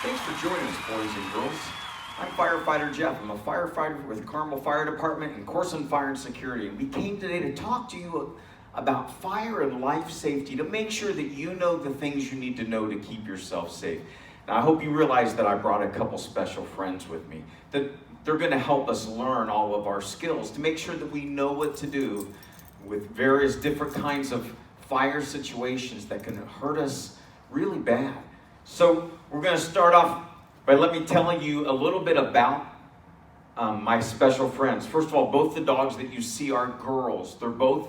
Thanks for joining us, boys and girls. I'm Firefighter Jeff. I'm a firefighter with the Carmel Fire Department and Corson Fire and Security. We came today to talk to you about fire and life safety to make sure that you know the things you need to know to keep yourself safe. Now, I hope you realize that I brought a couple special friends with me, that they're going to help us learn all of our skills to make sure that we know what to do with various different kinds of fire situations that can hurt us really bad. So we're going to start off by let me telling you a little bit about my special friends. First of all, both the dogs that you see are girls. They're both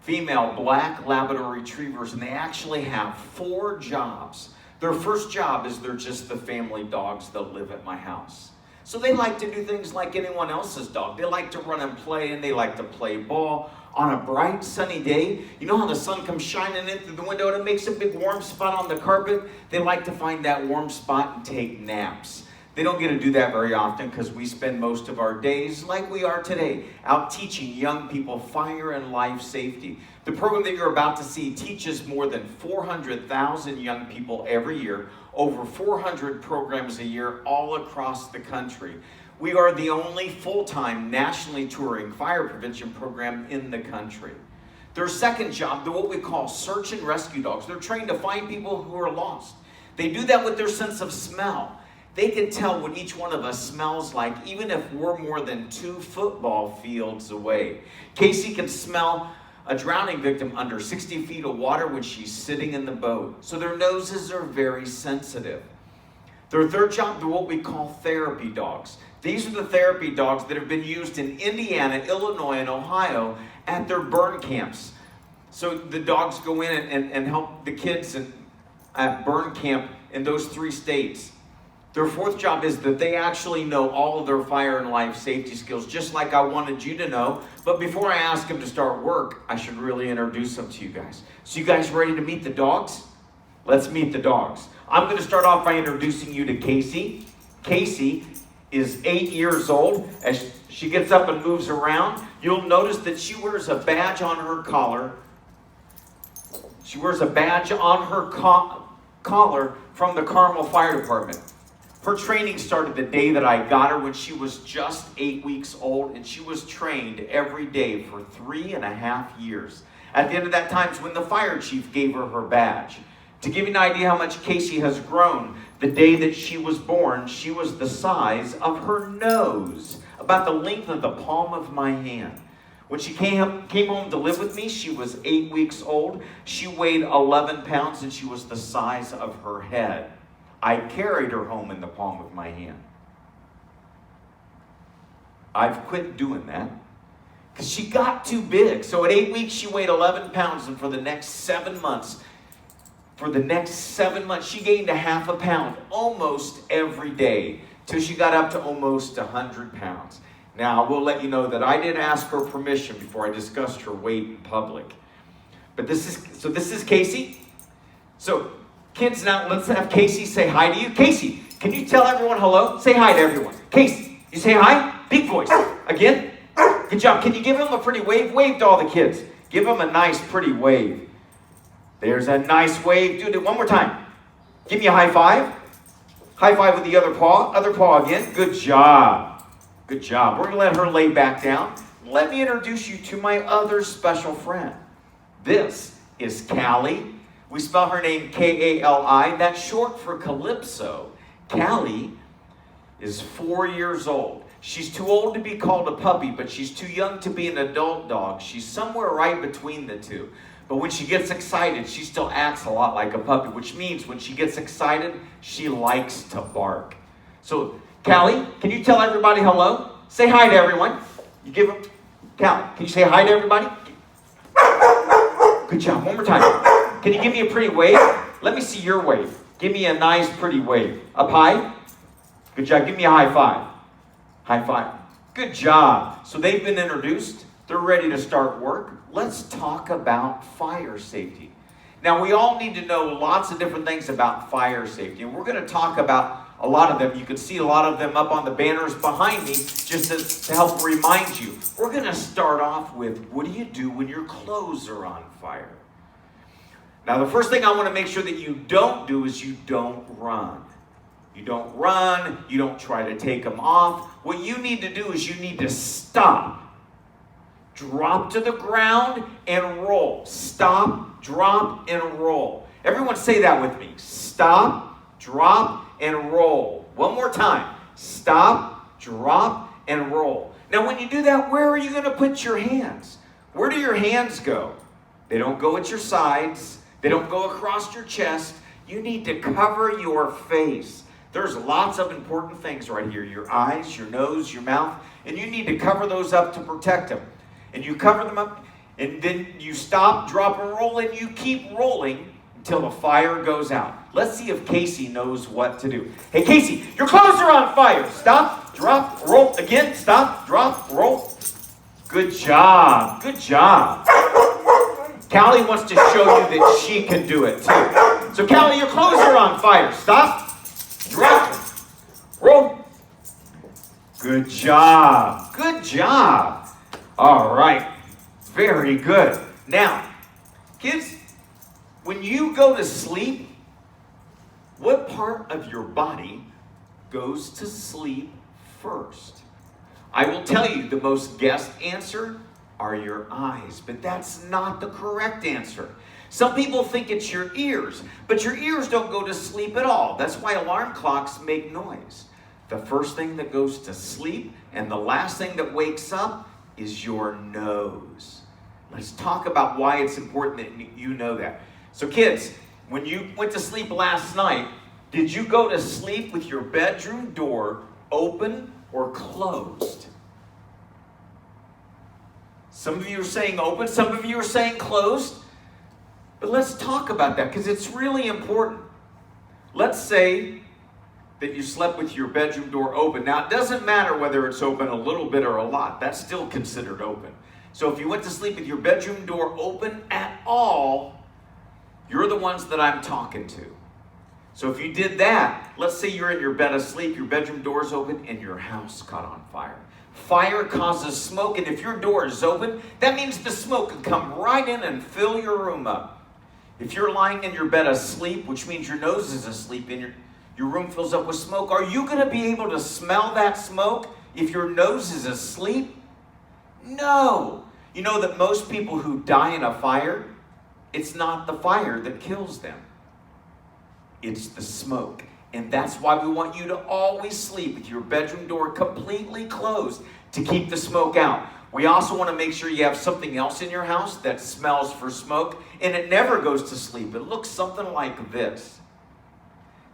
female black Labrador retrievers, and they actually have 4 jobs. Their first job is they're just the family dogs that live at my house. So they like to do things like anyone else's dog. They like to run and play, and they like to play ball. On a bright, sunny day, you know how the sun comes shining in through the window and it makes a big warm spot on the carpet? They like to find that warm spot and take naps. They don't get to do that very often because we spend most of our days, like we are today, out teaching young people fire and life safety. The program that you're about to see teaches more than 400,000 young people every year, over 400 programs a year all across the country. We are the only full-time nationally touring fire prevention program in the country. Their second job, they're what we call search and rescue dogs. They're trained to find people who are lost. They do that with their sense of smell. They can tell what each one of us smells like, even if we're more than 2 football fields away. Kasey can smell a drowning victim under 60 feet of water when she's sitting in the boat. So their noses are very sensitive. Their third job, they're what we call therapy dogs. These are the therapy dogs that have been used in Indiana, Illinois, and Ohio at their burn camps. So the dogs go in and help the kids at burn camp in those 3 states. Their fourth job is that they actually know all of their fire and life safety skills, just like I wanted you to know. But before I ask them to start work, I should really introduce them to you guys. So you guys ready to meet the dogs? Let's meet the dogs. I'm going to start off by introducing you to Kasey. Kasey is 8 years old. As she gets up and moves around, you'll notice that she wears a badge on her collar. She wears a badge on her collar from the Carmel Fire Department. Her training started the day that I got her when she was just 8 weeks old, and she was trained every day for 3.5 years. At the end of that time is when the fire chief gave her her badge. To give you an idea how much Kasey has grown, the day that she was born, she was the size of her nose, about the length of the palm of my hand. When she came home to live with me, she was 8 weeks old. She weighed 11 pounds, and she was the size of her head. I carried her home in the palm of my hand. I've quit doing that because she got too big. So at 8 weeks, she weighed 11 pounds, and for the next 7 months, she gained 1/2 pound almost every day till she got up to almost 100 pounds. Now, I will let you know that I did ask her permission before I discussed her weight in public. But this is Kasey. So, kids, now let's have Kasey say hi to you. Kasey, can you tell everyone hello? Say hi to everyone. Kasey, you say hi? Big voice. Again? Good job. Can you give them a pretty wave? Wave to all the kids. Give them a nice, pretty wave. There's a nice wave. Do it one more time. Give me a high five. High five with the other paw. Other paw again. Good job. Good job. We're going to let her lay back down. Let me introduce you to my other special friend. This is Callie. We spell her name K-A-L-I. That's short for Calypso. Callie is 4 years old. She's too old to be called a puppy, but she's too young to be an adult dog. She's somewhere right between the two. But when she gets excited, she still acts a lot like a puppy, which means when she gets excited, she likes to bark. So, Callie, can you tell everybody hello? Say hi to everyone. You give them, Callie, can you say hi to everybody? Good job. One more time. Can you give me a pretty wave? Let me see your wave. Give me a nice, pretty wave. Up high. Good job. Give me a high five. High five. Good job. So they've been introduced. They're ready to start work. Let's talk about fire safety. Now, we all need to know lots of different things about fire safety, and we're going to talk about a lot of them. You can see a lot of them up on the banners behind me just to help remind you. We're going to start off with, what do you do when your clothes are on fire? Now, the first thing I want to make sure that you don't do is you don't run. You don't run. You don't try to take them off. What you need to do is you need to stop. Drop to the ground and roll. Stop, drop, and roll. Everyone say that with me. Stop, drop, and roll. One more time. Stop, drop, and roll. Now when you do that, where are you going to put your hands? Where do your hands go? They don't go at your sides. They don't go across your chest. You need to cover your face. There's lots of important things right here. Your eyes, your nose, your mouth. And you need to cover those up to protect them. And you cover them up, and then you stop, drop, and roll, and you keep rolling until the fire goes out. Let's see if Kasey knows what to do. Hey, Kasey, your clothes are on fire. Stop, drop, roll. Again, stop, drop, roll. Good job. Good job. Callie wants to show you that she can do it, too. So, Callie, your clothes are on fire. Stop, drop, roll. Good job. Good job. All right, very good. Now, kids, when you go to sleep, what part of your body goes to sleep first? I will tell you the most guessed answer are your eyes, but that's not the correct answer. Some people think it's your ears, but your ears don't go to sleep at all. That's why alarm clocks make noise. The first thing that goes to sleep and the last thing that wakes up is your nose. Let's talk about why it's important that you know that. So kids, when you went to sleep last night, did you go to sleep with your bedroom door open or closed? Some of you are saying open, some of you are saying closed. But let's talk about that because it's really important. Let's say that you slept with your bedroom door open. Now, it doesn't matter whether it's open a little bit or a lot. That's still considered open. So if you went to sleep with your bedroom door open at all, you're the ones that I'm talking to. So if you did that, let's say you're in your bed asleep, your bedroom door's open, and your house caught on fire. Fire causes smoke, and if your door is open, that means the smoke can come right in and fill your room up. If you're lying in your bed asleep, which means your nose is asleep and your room fills up with smoke, are you going to be able to smell that smoke if your nose is asleep? No. You know that most people who die in a fire, it's not the fire that kills them. It's the smoke. And that's why we want you to always sleep with your bedroom door completely closed to keep the smoke out. We also want to make sure you have something else in your house that smells for smoke, and it never goes to sleep. It looks something like this.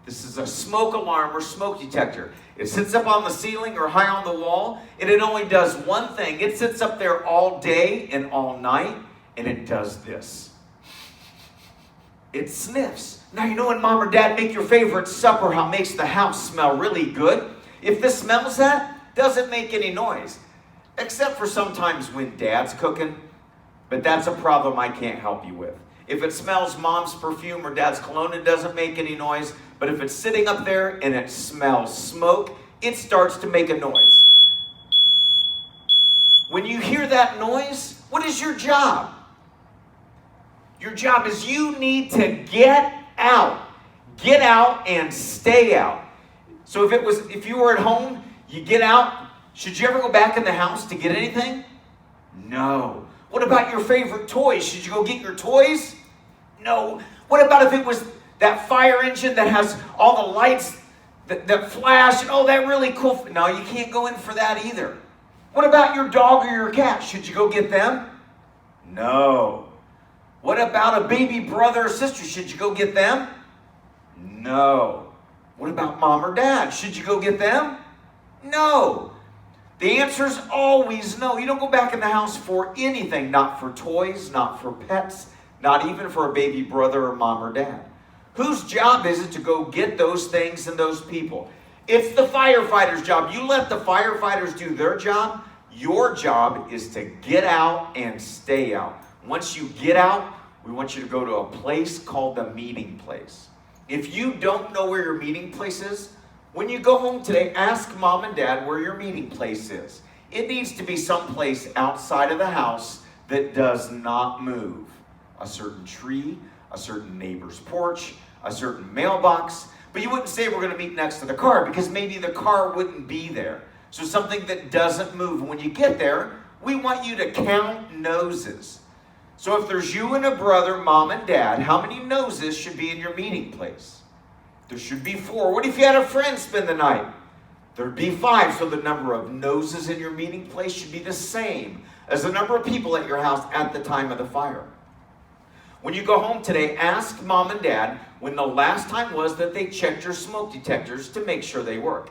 This is a smoke alarm or smoke detector. It sits up on the ceiling or high on the wall, and it only does one thing. It sits up there all day and all night, and it does this. It sniffs. Now, you know when mom or dad make your favorite supper, how it makes the house smell really good? If this smells that, doesn't make any noise. Except for sometimes when dad's cooking, but that's a problem I can't help you with. If it smells mom's perfume or dad's cologne, it doesn't make any noise. But if it's sitting up there and it smells smoke, it starts to make a noise. When you hear that noise, what is your job? Your job is you need to get out. Get out and stay out. So if you were at home, you get out. Should you ever go back in the house to get anything? No. What about your favorite toys? Should you go get your toys? No. What about if it was that fire engine that has all the lights that flash and that really cool? No, you can't go in for that either. What about your dog or your cat? Should you go get them? No. What about a baby brother or sister? Should you go get them? No. What about mom or dad? Should you go get them? No. The answer is always no. You don't go back in the house for anything, not for toys, not for pets, not even for a baby brother or mom or dad. Whose job is it to go get those things and those people? It's the firefighter's job. You let the firefighters do their job. Your job is to get out and stay out. Once you get out, we want you to go to a place called the meeting place. If you don't know where your meeting place is, when you go home today, ask mom and dad where your meeting place is. It needs to be someplace outside of the house that does not move. A certain tree, a certain neighbor's porch, a certain mailbox. But you wouldn't say we're going to meet next to the car because maybe the car wouldn't be there. So something that doesn't move. When you get there, we want you to count noses. So if there's you and a brother, mom and dad, how many noses should be in your meeting place? There should be 4. What if you had a friend spend the night? There'd be 5. So the number of noses in your meeting place should be the same as the number of people at your house at the time of the fire. When you go home today, ask mom and dad when the last time was that they checked your smoke detectors to make sure they work.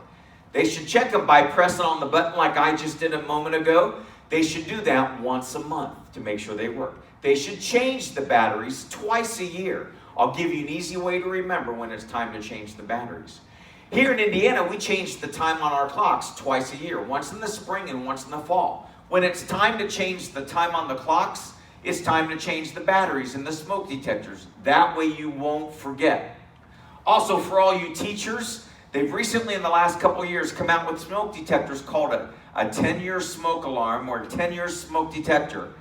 They should check them by pressing on the button like I just did a moment ago. They should do that once a month to make sure they work. They should change the batteries twice a year. I'll give you an easy way to remember when it's time to change the batteries. Here in Indiana, we change the time on our clocks twice a year, once in the spring and once in the fall. When it's time to change the time on the clocks, it's time to change the batteries and the smoke detectors. That way you won't forget. Also, for all you teachers, they've recently in the last couple of years come out with smoke detectors called a 10-year smoke alarm or a 10-year smoke detector.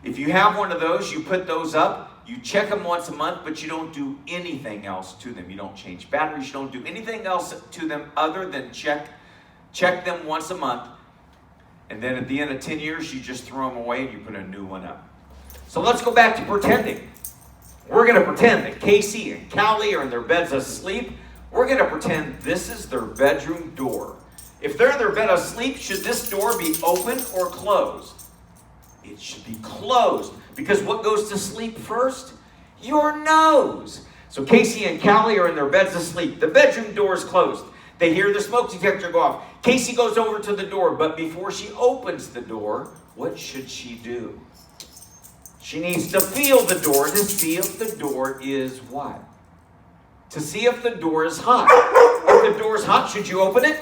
If you have one of those, you put those up, you check them once a month, but you don't do anything else to them. You don't change batteries, you don't do anything else to them other than check them once a month. And then at the end of 10 years, you just throw them away and you put a new one up. So let's go back to pretending. We're going to pretend that Kasey and Callie are in their beds asleep. We're going to pretend this is their bedroom door. If they're in their bed asleep, should this door be open or closed? It should be closed, because what goes to sleep first? Your nose. So Kasey and Callie are in their beds asleep. The bedroom door is closed. They hear the smoke detector go off. Kasey goes over to the door, but before she opens the door, what should she do? She needs to feel the door to see if the door is what? To see if the door is hot. If the door is hot, should you open it?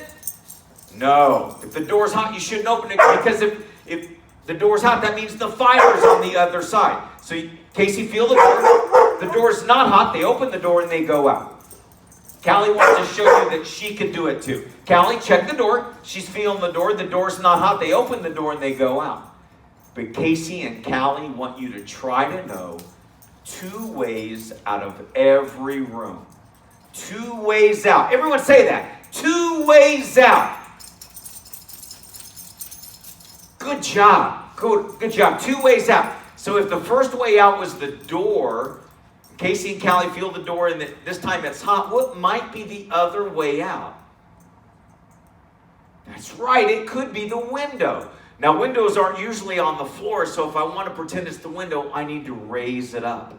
No. If the door is hot, you shouldn't open it, because if the door is hot, that means the fire is on the other side. So Kasey, feel the door. The door is not hot. They open the door and they go out. Callie wants to show you that she can do it too. Callie, check the door. She's feeling the door. The door's not hot. They open the door and they go out. But Kasey and Callie want you to try to know 2 ways out of every room. 2 ways out. Everyone say that. 2 ways out. Good job. Good job. 2 ways out. So if the first way out was the door, Kasey and Callie feel the door and this time it's hot, what might be the other way out? That's right. It could be the window. Now, windows aren't usually on the floor, so if I want to pretend it's the window, I need to raise it up.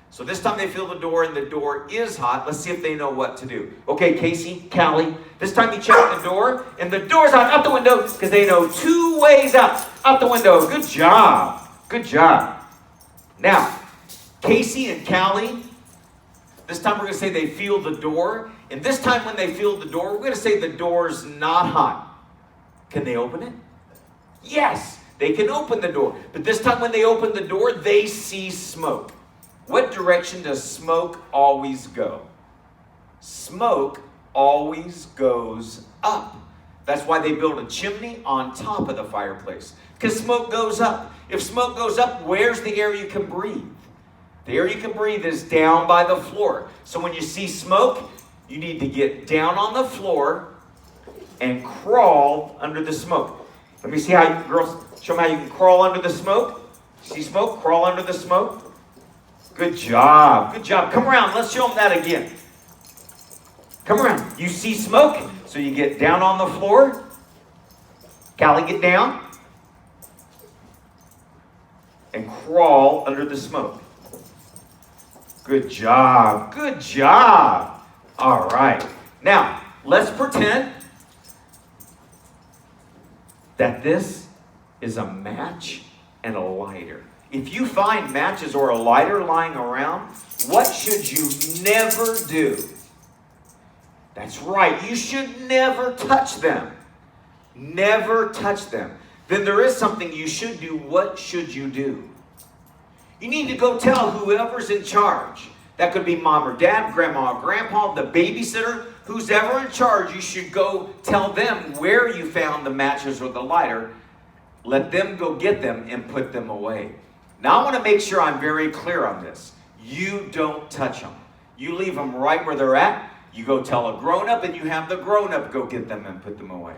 So this time they feel the door and the door is hot. Let's see if they know what to do. Okay, Kasey, Callie, this time you check the door and the door's hot, out the window, because they know 2 ways out the window. Good job. Good job. Now, Kasey and Callie, this time we're going to say they feel the door. And this time when they feel the door, we're going to say the door's not hot. Can they open it? Yes, they can open the door. But this time when they open the door, they see smoke. What direction does smoke always go? Smoke always goes up. That's why they build a chimney on top of the fireplace, because smoke goes up. If smoke goes up, where's the air you can breathe? The air you can breathe is down by the floor. So when you see smoke, you need to get down on the floor and crawl under the smoke. Let me see how you girls, show me how you can crawl under the smoke. See smoke? Crawl under the smoke. Good job. Good job. Come around. Let's show them that again. Come around. You see smoke, so you get down on the floor. Callie, get down. And crawl under the smoke. Good job. Good job. All right. Now, let's pretend that this is a match and a lighter. If you find matches or a lighter lying around, what should you never do? That's right, you should never touch them. Never touch them. Then there is something you should do. What should you do? You need to go tell whoever's in charge. That could be mom or dad, grandma or grandpa, the babysitter, who's ever in charge. You should go tell them where you found the matches or the lighter. Let them go get them and put them away. Now I want to make sure I'm very clear on this. You don't touch them. You leave them right where they're at. You go tell a grown-up, and you have the grown-up go get them and put them away.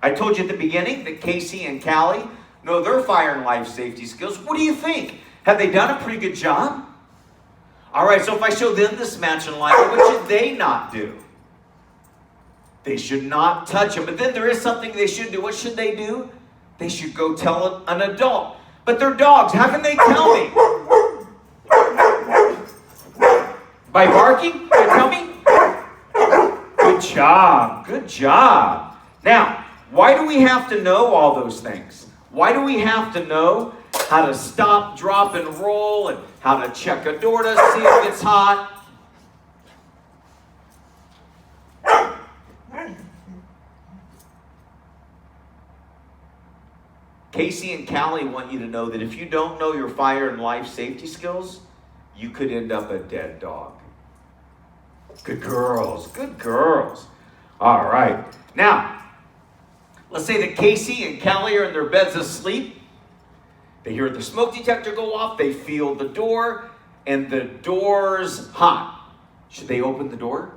I told you at the beginning that Kasey and Callie know their fire and life safety skills. What do you think? Have they done a pretty good job? All right, so if I show them this match in line, what should they not do? They should not touch them. But then there is something they should do. What should they do? They should go tell an adult. But they're dogs. How can they tell me? By barking? They tell me? Good job. Good job. Now, why do we have to know all those things? Why do we have to know how to stop, drop, and roll, and how to check a door to see if it's hot? Kasey and Callie want you to know that if you don't know your fire and life safety skills, you could end up a dead dog. Good girls. Good girls. All right. Now, let's say that Kasey and Callie are in their beds asleep. They hear the smoke detector go off. They feel the door, and the door's hot. Should they open the door?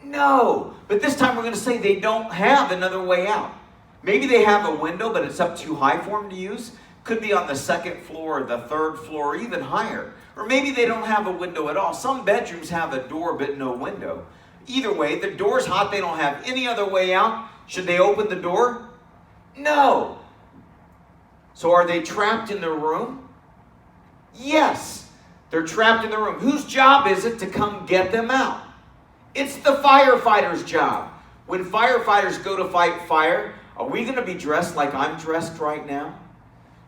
No. But this time we're going to say they don't have another way out. Maybe they have a window, but it's up too high for them to use. Could be on the second floor, or the third floor, or even higher. Or maybe they don't have a window at all. Some bedrooms have a door, but no window. Either way, the door's hot. They don't have any other way out. Should they open the door? No. So are they trapped in their room? Yes. They're trapped in the room. Whose job is it to come get them out? It's the firefighter's job. When firefighters go to fight fire, are we going to be dressed like I'm dressed right now?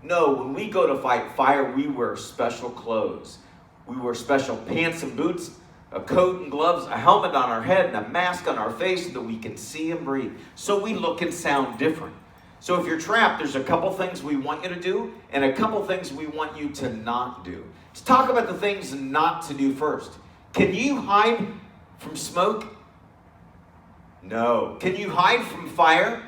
No, when we go to fight fire, we wear special clothes. We wear special pants and boots, a coat and gloves, a helmet on our head, and a mask on our face so that we can see and breathe. So we look and sound different. So if you're trapped, there's a couple things we want you to do and a couple things we want you to not do. Let's talk about the things not to do first. Can you hide from smoke? No. Can you hide from fire?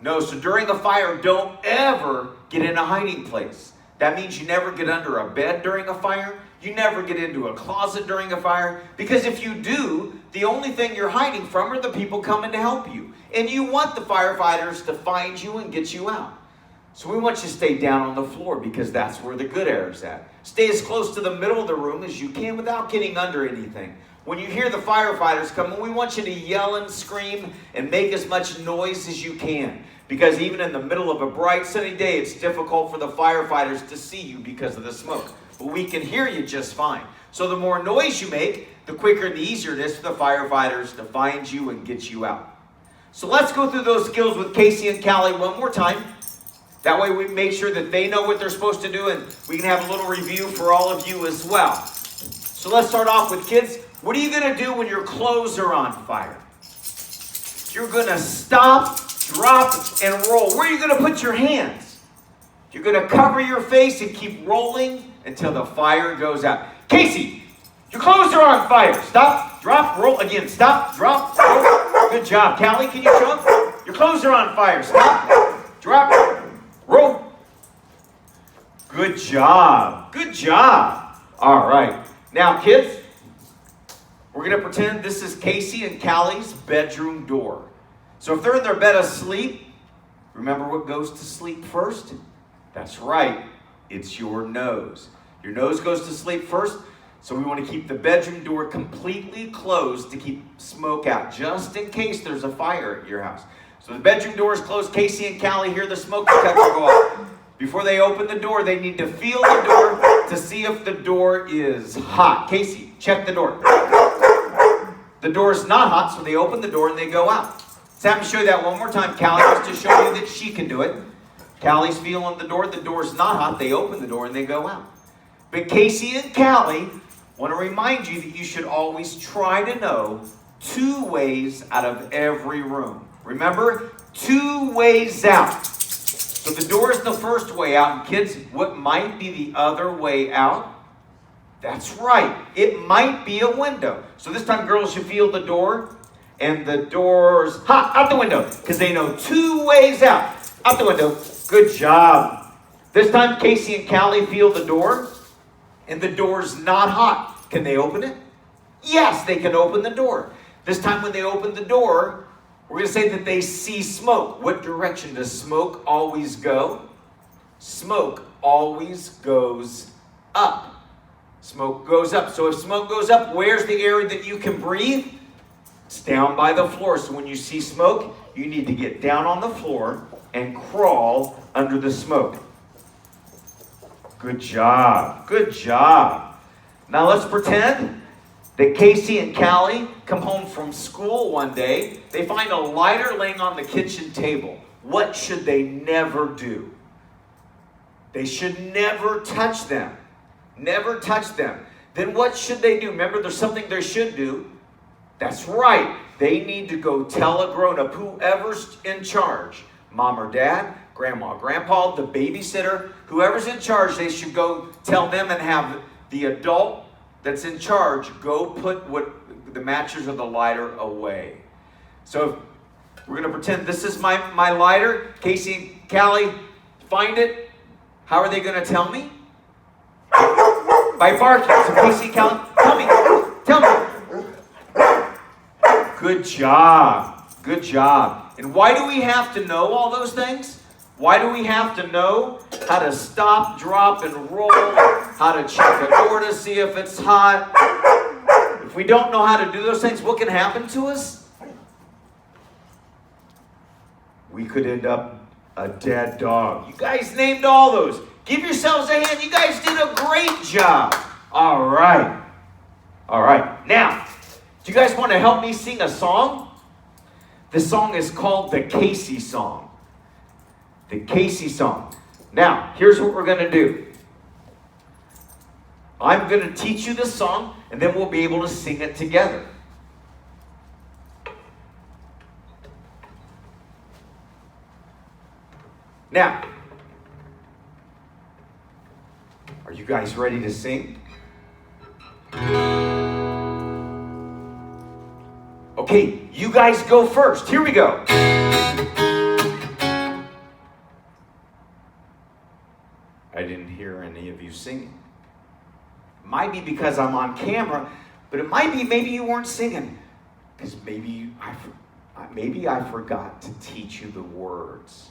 No. So during a fire, don't ever get in a hiding place. That means you never get under a bed during a fire. You never get into a closet during a fire. Because if you do, the only thing you're hiding from are the people coming to help you. And you want the firefighters to find you and get you out. So we want you to stay down on the floor because that's where the good air is at. Stay as close to the middle of the room as you can without getting under anything. When you hear the firefighters coming, we want you to yell and scream and make as much noise as you can. Because even in the middle of a bright sunny day, it's difficult for the firefighters to see you because of the smoke. But we can hear you just fine. So the more noise you make, the quicker and the easier it is for the firefighters to find you and get you out. So let's go through those skills with Kasey and Callie one more time. That way we make sure that they know what they're supposed to do, and we can have a little review for all of you as well. So let's start off with kids. What are you going to do when your clothes are on fire? You're going to stop, drop, and roll. Where are you going to put your hands? You're going to cover your face and keep rolling until the fire goes out. Kasey, your clothes are on fire. Stop, drop, roll. Again, stop, drop, roll. Good job. Callie, can you show them? Your clothes are on fire. Stop, drop, roll. Good job. Good job. All right. Now, kids, we're going to pretend this is Kasey and Callie's bedroom door. So if they're in their bed asleep, remember what goes to sleep first? That's right. It's your nose. Your nose goes to sleep first, so we want to keep the bedroom door completely closed to keep smoke out, just in case there's a fire at your house. So the bedroom door is closed. Kasey and Callie hear the smoke detector go off. Before they open the door, they need to feel the door to see if the door is hot. Kasey, check the door. The door is not hot, so they open the door and they go out. So I'm going to show you that one more time. Callie wants to show you that she can do it. Callie's feeling the door's not hot. They open the door and they go out. But Kasey and Callie want to remind you that you should always try to know 2 ways out of every room. Remember, 2 ways out. So the door is the first way out. And kids, what might be the other way out? That's right. It might be a window. So this time, girls, you feel the door. And the door's hot. Out the window. Because they know 2 ways out. Out the window. Good job. This time, Kasey and Callie feel the door. And the door's not hot. Can they open it? Yes, they can open the door. This time when they open the door, we're going to say that they see smoke. What direction does smoke always go? Smoke always goes up. Smoke goes up. So if smoke goes up, where's the area that you can breathe? It's down by the floor. So when you see smoke, you need to get down on the floor and crawl under the smoke. Good job. Good job. Now let's pretend that Kasey and Callie come home from school one day. They find a lighter laying on the kitchen table. What should they never do? They should never touch them. Never touch them. Then what should they do? Remember, there's something they should do. That's right. They need to go tell a grown-up, whoever's in charge, mom or dad, grandma, grandpa, the babysitter, whoever's in charge, they should go tell them and have the adult that's in charge go put the matches or the lighter away. So we're going to pretend this is my lighter. Kasey, Callie, find it. How are they going to tell me? By barking. So Kasey, Callie, tell me. Good job. Good job. And why do we have to know all those things? Why do we have to know how to stop, drop, and roll? How to check a door to see if it's hot? If we don't know how to do those things, what can happen to us? We could end up a dead dog. You guys named all those. Give yourselves a hand. You guys did a great job. All right. All right. Now, do you guys want to help me sing a song? This song is called the Kasey song. The Kasey song. Now, here's what we're going to do. I'm going to teach you this song, and then we'll be able to sing it together. Now, are you guys ready to sing? Okay, you guys go first. Here we go. I didn't hear any of you singing. Might be because I'm on camera, but it might be maybe you weren't singing because maybe I forgot to teach you the words.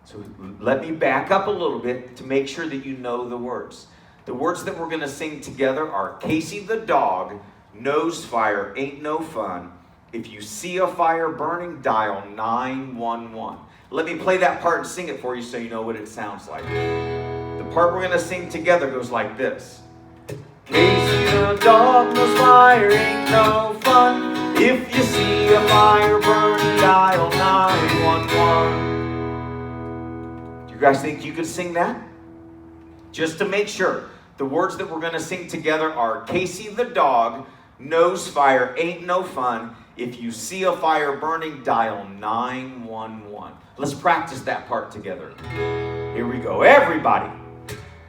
So let me back up a little bit to make sure that you know the words. The words that we're going to sing together are Kasey the dog knows fire ain't no fun. If you see a fire burning, dial 911. Let me play that part and sing it for you so you know what it sounds like. The part we're going to sing together goes like this. Kasey the dog knows fire ain't no fun. If you see a fire burning, dial 911. Do you guys think you could sing that? Just to make sure, the words that we're going to sing together are Kasey the dog knows fire ain't no fun. If you see a fire burning, dial 911. Let's practice that part together. Here we go, everybody.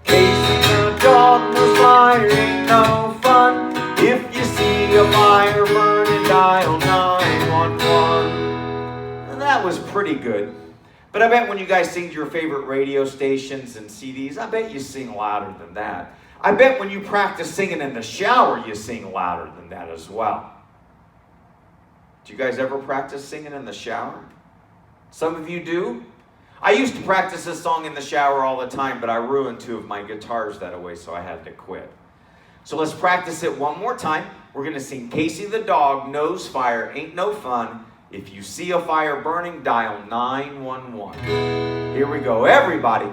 Kasey the dog knows fire ain't no fun. If you see a fire burning, dial 911. And that was pretty good. But I bet when you guys sing to your favorite radio stations and CDs, I bet you sing louder than that. I bet when you practice singing in the shower, you sing louder than that as well. Do you guys ever practice singing in the shower? Some of you do. I used to practice this song in the shower all the time, but I ruined 2 of my guitars that way, so I had to quit. So let's practice it one more time. We're going to sing Kasey the dog knows fire ain't no fun. If you see a fire burning, dial 911. Here we go, everybody.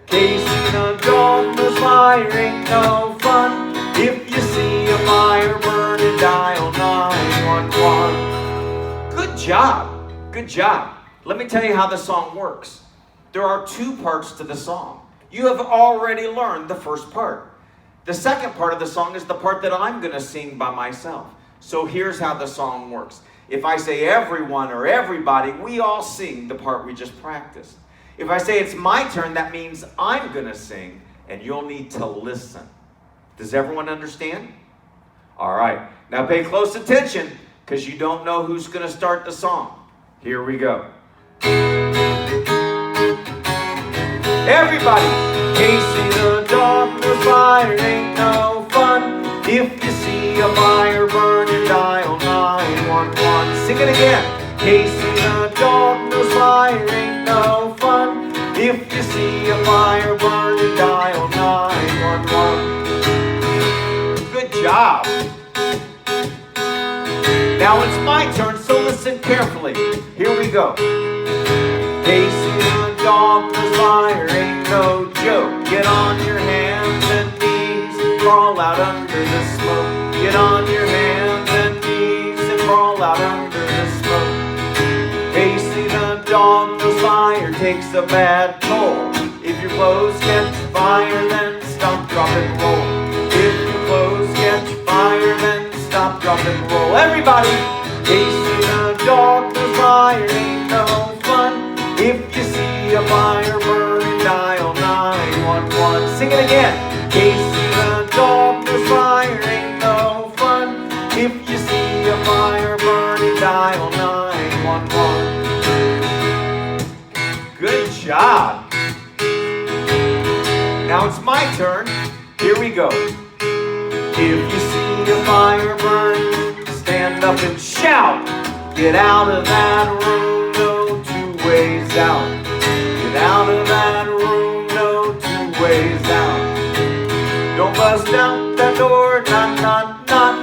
Kasey the dog knows fire ain't no fun. If you see a fire burning, dial 911. Good job. Good job. Let me tell you how the song works. There are 2 parts to the song. You have already learned the first part. The second part of the song is the part that I'm going to sing by myself. So here's how the song works. If I say everyone or everybody, we all sing the part we just practiced. If I say it's my turn, that means I'm going to sing, and you'll need to listen. Does everyone understand? All right. Now pay close attention, because you don't know who's going to start the song. Here we go. Everybody. Kasey the dog knows fire ain't no fun. If you see a fire burning, dial 911. 911. Sing it again. Kasey the dog knows fire ain't no fun. If you see a fire burning, dial 911. Good job. Now it's my turn, so listen carefully. Here we go. Kasey the dog knows fire ain't no joke. Get on your hands and knees and crawl out under the smoke. Get on your hands and knees and crawl out under the smoke. Kasey the dog knows fire takes a bad toll. If your clothes catch fire, then stop, drop, and roll. If your clothes catch fire, then stop, drop, and roll. Everybody! Kasey the dog knows fire ain't no fun. If you see a fire burning, dial 911. Sing it again. Kasey the dog knows fire ain't no fun. If you see a fire burning, dial 911. Good job. Now it's my turn. Here we go. If you see a fire burn, stand up and shout. Get out of that room, no two ways out. Get out of that room, no two ways out. Don't bust out that door, knock, knock, knock.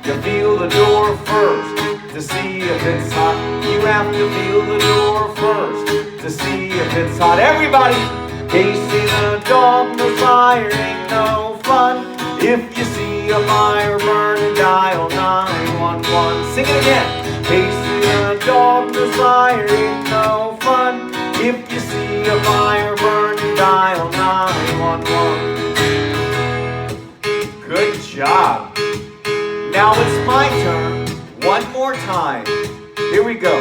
You feel the door first to see if it's hot. You have to feel the door first to see if it's hot. Everybody! Kasey the dog knows fire ain't no fun. If you see a fire burning, dial 911. Sing it again. Kasey the dog knows fire ain't no fun. If you see a fire burning, dial 911. Good job. Now it's my turn. One more time. Here we go.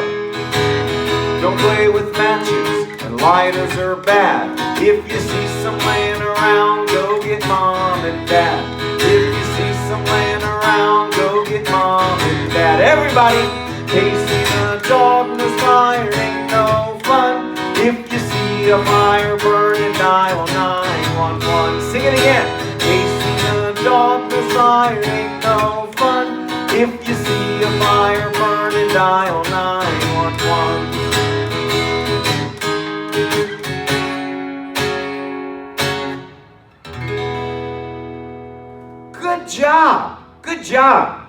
Don't play with matches, and lighters are bad. If you see some laying around, go get mom and dad. If you see some laying around, go get mom and dad. Everybody! Kasey the dog knows fire ain't no fun. If you see a fire burning, dial 911. Sing it again. Kasey the dog knows fire ain't no fun. If you see a fire burning, dial 911. Good job. Good job.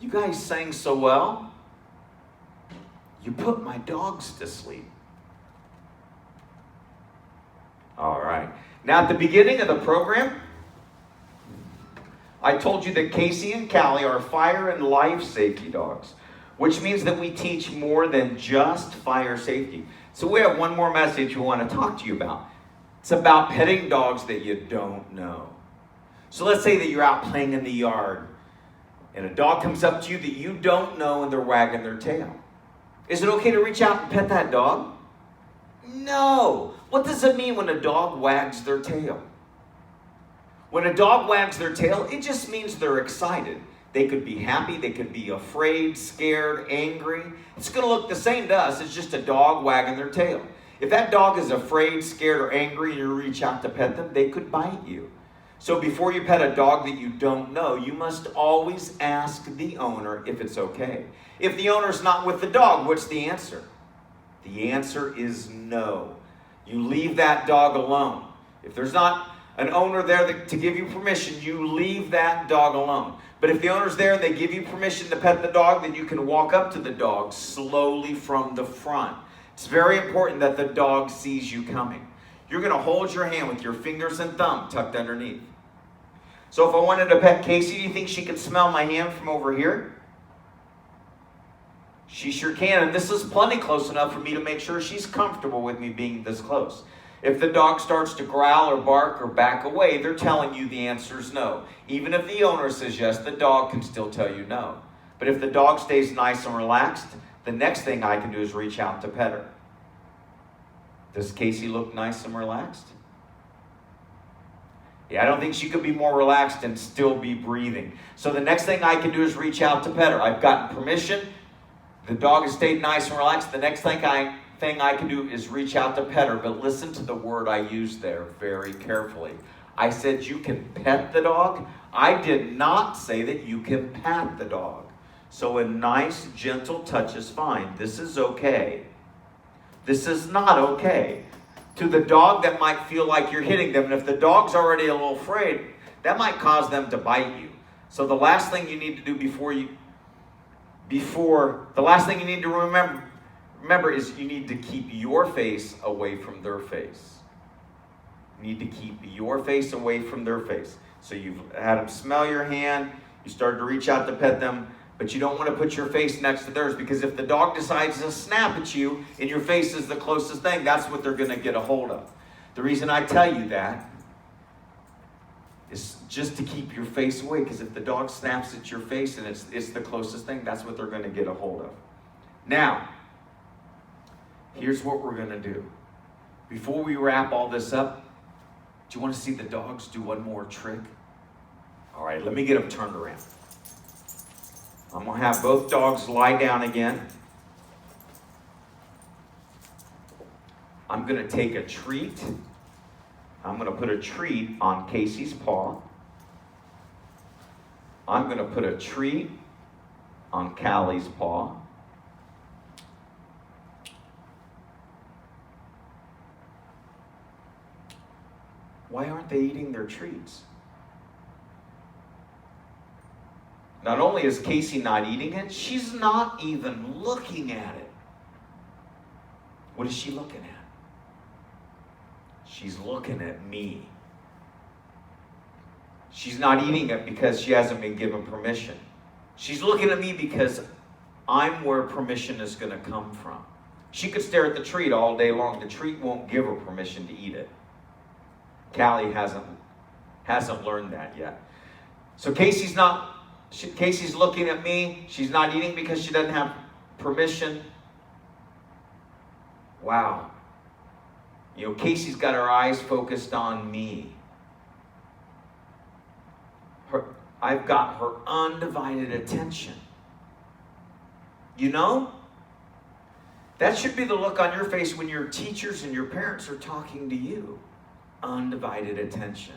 You guys sang so well. You put my dogs to sleep. All right. Now, at the beginning of the program, I told you that Kasey and Callie are fire and life safety dogs, which means that we teach more than just fire safety. So we have one more message we want to talk to you about. It's about petting dogs that you don't know. So let's say that you're out playing in the yard, and a dog comes up to you that you don't know and they're wagging their tail. Is it okay to reach out and pet that dog? No. What does it mean when a dog wags their tail? When a dog wags their tail, it just means they're excited. They could be happy, they could be afraid, scared, angry. It's going to look the same to us. It's just a dog wagging their tail. If that dog is afraid, scared, or angry, and you reach out to pet them, they could bite you. So before you pet a dog that you don't know, you must always ask the owner if it's okay. If the owner's not with the dog, what's the answer? The answer is no. You leave that dog alone. If there's not an owner there to give you permission, you leave that dog alone. But if the owner's there and they give you permission to pet the dog, then you can walk up to the dog slowly from the front. It's very important that the dog sees you coming. You're going to hold your hand with your fingers and thumb tucked underneath. So if I wanted to pet Kasey, do you think she could smell my hand from over here? She sure can, and this is plenty close enough for me to make sure she's comfortable with me being this close. If the dog starts to growl or bark or back away, they're telling you the answer is no. Even if the owner says yes, the dog can still tell you no. But if the dog stays nice and relaxed, the next thing I can do is reach out to pet her. Does Kasey look nice and relaxed? Yeah, I don't think she could be more relaxed and still be breathing. So the next thing I can do is reach out to pet her. I've gotten permission. The dog has stayed nice and relaxed. The next thing I can do is reach out to pet her. But listen to the word I use there very carefully. I said you can pet the dog. I did not say that you can pat the dog. So a nice, gentle touch is fine. This is okay. This is not okay. To the dog, that might feel like you're hitting them. And if the dog's already a little afraid, that might cause them to bite you. So the last thing you need to do the last thing you need to remember is you need to keep your face away from their face. You need to keep your face away from their face. So you've had them smell your hand, you started to reach out to pet them, but you don't want to put your face next to theirs, because if the dog decides to snap at you and your face is the closest thing, that's what they're going to get a hold of. The reason I tell you that is just to keep your face away, because if the dog snaps at your face and it's the closest thing, that's what they're going to get a hold of. Now, here's what we're going to do. Before we wrap all this up, do you want to see the dogs do one more trick? All right, let me get them turned around. I'm going to have both dogs lie down again. I'm going to take a treat. I'm going to put a treat on Kasey's paw. I'm going to put a treat on Callie's paw. Why aren't they eating their treats? Not only is Kasey not eating it, she's not even looking at it. What is she looking at? She's looking at me. She's not eating it because she hasn't been given permission. She's looking at me because I'm where permission is going to come from. She could stare at the treat all day long. The treat won't give her permission to eat it. Callie hasn't learned that yet. So Kasey's looking at me. She's not eating because she doesn't have permission. Wow. You know, Kasey's got her eyes focused on me. I've got her undivided attention. You know, that should be the look on your face when your teachers and your parents are talking to you. Undivided attention.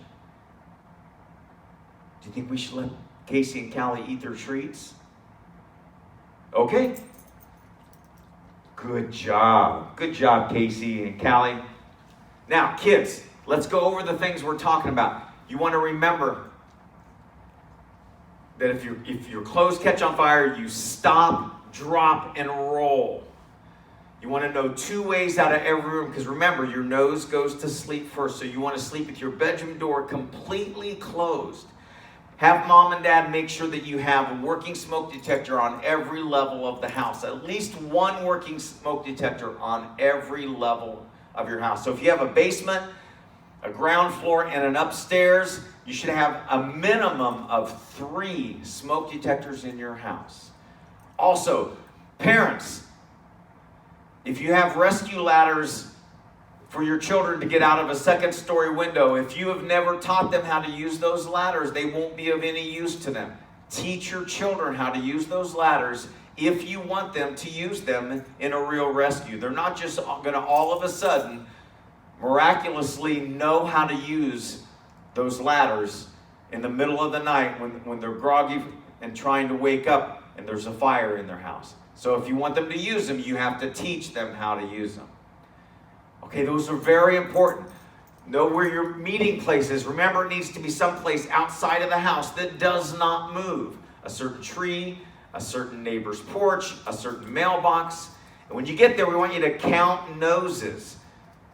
Do you think we should let Kasey and Callie eat their treats? Okay. Good job. Good job, Kasey and Callie. Now, kids, let's go over the things we're talking about. You want to remember that if your clothes catch on fire, you stop, drop, and roll. You want to know 2 ways out of every room, because remember, your nose goes to sleep first, so you want to sleep with your bedroom door completely closed. Have mom and dad make sure that you have a working smoke detector on every level of the house. At least one working smoke detector on every level of your house. So if you have a basement, a ground floor, and an upstairs, you should have a minimum of 3 smoke detectors in your house. Also, parents, if you have rescue ladders for your children to get out of a 2nd-story window, if you have never taught them how to use those ladders, they won't be of any use to them. Teach your children how to use those ladders if you want them to use them in a real rescue. They're not just going to all of a sudden miraculously know how to use those ladders in the middle of the night when they're groggy and trying to wake up and there's a fire in their house. So if you want them to use them, you have to teach them how to use them. Okay, those are very important. Know where your meeting place is. Remember, it needs to be someplace outside of the house that does not move. A certain tree, a certain neighbor's porch, a certain mailbox. And when you get there, we want you to count noses.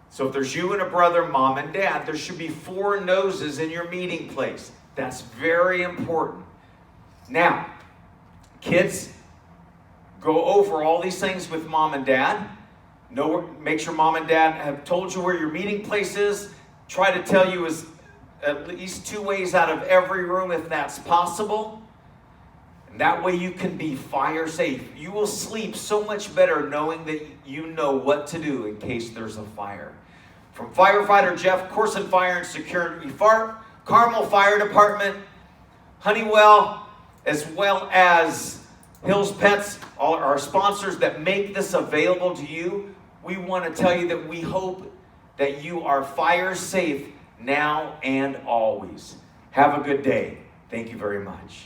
So if there's you and a brother, mom and dad, there should be 4 noses in your meeting place. That's very important. Now, kids, go over all these things with mom and dad. Make sure mom and dad have told you where your meeting place is. Try to tell you at least 2 ways out of every room if that's possible. And that way you can be fire safe. You will sleep so much better knowing that you know what to do in case there's a fire. From Firefighter Jeff, Corson Fire and Security, Carmel Fire Department, Honeywell, as well as Hills Pets, all our sponsors that make this available to you, we want to tell you that we hope that you are fire safe now and always. Have a good day. Thank you very much.